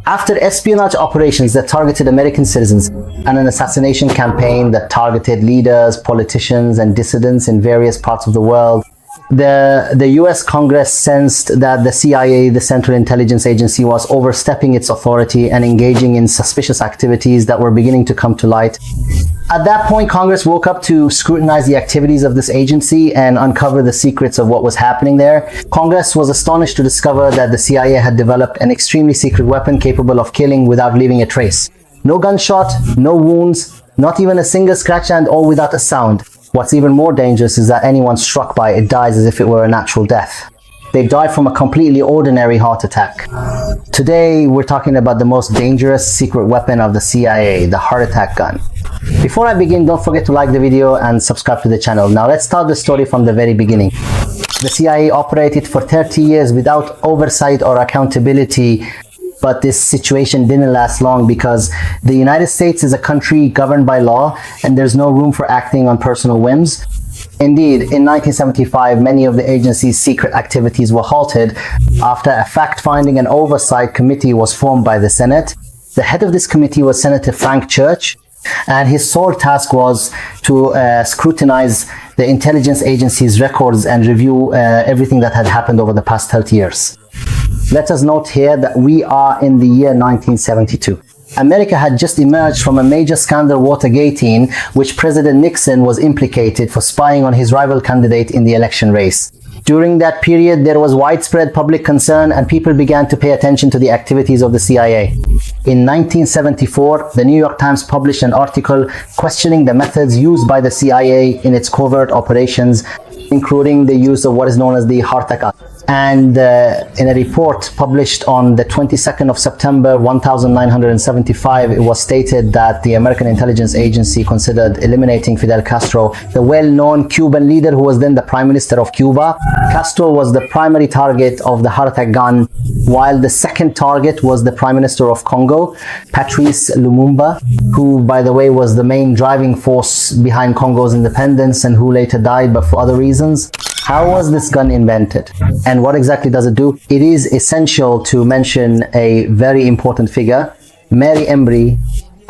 After espionage operations that targeted American citizens and an assassination campaign that targeted leaders, politicians, and dissidents in various parts of the world, the U.S. Congress sensed that the CIA, the Central Intelligence Agency, was overstepping its authority and engaging in suspicious activities that were beginning to come to light. At that point, Congress woke up to scrutinize the activities of this agency and uncover the secrets of what was happening there. Congress was astonished to discover that the CIA had developed an extremely secret weapon capable of killing without leaving a trace. No gunshot, no wounds, not even a single scratch, and all without a sound. What's even more dangerous is that anyone struck by it dies as if it were a natural death. They die from a completely ordinary heart attack. Today, we're talking about the most dangerous secret weapon of the CIA, the heart attack gun. Before I begin, don't forget to like the video and subscribe to the channel. Now let's start the story from the very beginning. The CIA operated for 30 years without oversight or accountability. But this situation didn't last long because the United States is a country governed by law and there's no room for acting on personal whims. Indeed, in 1975, many of the agency's secret activities were halted after a fact-finding and oversight committee was formed by the Senate. The head of this committee was Senator Frank Church, and his sole task was to scrutinize the intelligence agency's records and review everything that had happened over the past 30 years. Let us note here that we are in the year 1972. America had just emerged from a major scandal, Watergating, which President Nixon was implicated for spying on his rival candidate in the election race. During that period, there was widespread public concern and people began to pay attention to the activities of the CIA. In 1974, the New York Times published an article questioning the methods used by the CIA in its covert operations, including the use of what is known as the heart attack. And in a report published on the 22nd of September 1975, it was stated that the American Intelligence Agency considered eliminating Fidel Castro, the well-known Cuban leader who was then the Prime Minister of Cuba. Castro was the primary target of the heart attack gun, while the second target was the Prime Minister of Congo, Patrice Lumumba, who, by the way, was the main driving force behind Congo's independence and who later died, but for other reasons. How was this gun invented? And what exactly does it do? It is essential to mention a very important figure, Mary Embry,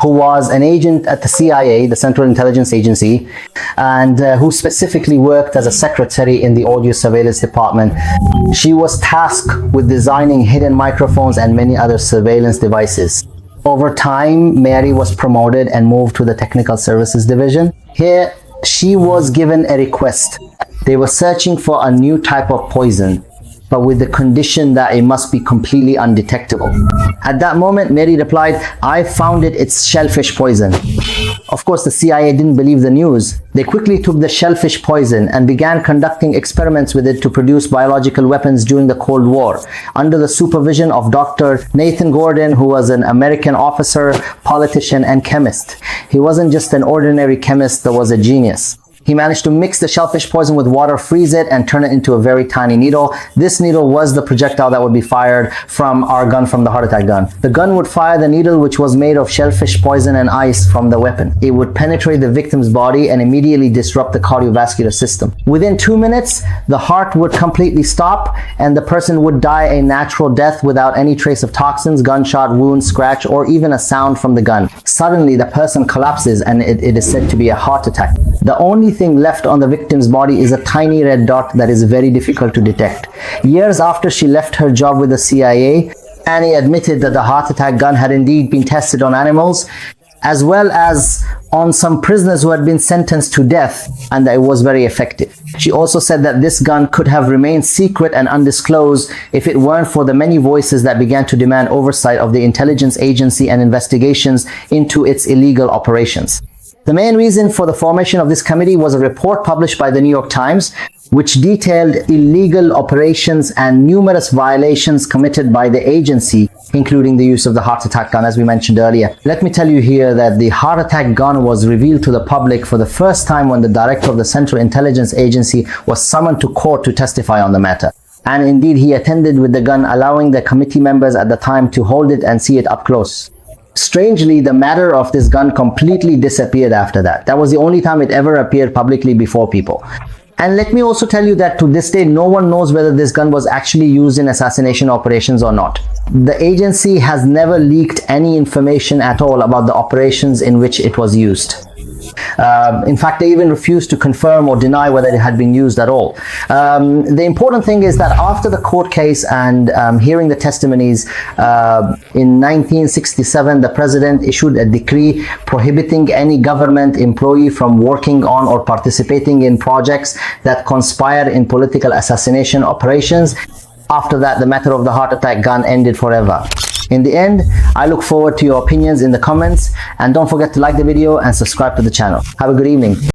who was an agent at the CIA, the Central Intelligence Agency, and who specifically worked as a secretary in the audio surveillance department. She was tasked with designing hidden microphones and many other surveillance devices. Over time, Mary was promoted and moved to the Technical Services Division. Here, she was given a request. They were searching for a new type of poison, but with the condition that it must be completely undetectable. At that moment, Mary replied, "I found it, it's shellfish poison." Of course, the CIA didn't believe the news. They quickly took the shellfish poison and began conducting experiments with it to produce biological weapons during the Cold War, under the supervision of Dr. Nathan Gordon, who was an American officer, politician, and chemist. He wasn't just an ordinary chemist, but was a genius. He managed to mix the shellfish poison with water, freeze it, and turn it into a very tiny needle. This needle was the projectile that would be fired from our gun, from the heart attack gun. The gun would fire the needle, which was made of shellfish poison and ice, from the weapon. It would penetrate the victim's body and immediately disrupt the cardiovascular system. Within 2 minutes, the heart would completely stop and the person would die a natural death without any trace of toxins, gunshot, wound, scratch, or even a sound from the gun. Suddenly, the person collapses and it is said to be a heart attack. The only thing left on the victim's body is a tiny red dot that is very difficult to detect. Years after she left her job with the CIA, Annie admitted that the heart attack gun had indeed been tested on animals, as well as on some prisoners who had been sentenced to death, and that it was very effective. She also said that this gun could have remained secret and undisclosed if it weren't for the many voices that began to demand oversight of the intelligence agency and investigations into its illegal operations. The main reason for the formation of this committee was a report published by the New York Times, which detailed illegal operations and numerous violations committed by the agency, including the use of the heart attack gun, as we mentioned earlier. Let me tell you here that the heart attack gun was revealed to the public for the first time when the director of the Central Intelligence Agency was summoned to court to testify on the matter. And indeed, he attended with the gun, allowing the committee members at the time to hold it and see it up close. Strangely, the matter of this gun completely disappeared after that. That was the only time it ever appeared publicly before people. And let me also tell you that to this day, no one knows whether this gun was actually used in assassination operations or not. The agency has never leaked any information at all about the operations in which it was used. In fact, they even refused to confirm or deny whether it had been used at all. The important thing is that after the court case and hearing the testimonies, in 1967, the president issued a decree prohibiting any government employee from working on or participating in projects that conspire in political assassination operations. After that, the matter of the heart attack gun ended forever. In the end, I look forward to your opinions in the comments, and don't forget to like the video and subscribe to the channel. Have a good evening.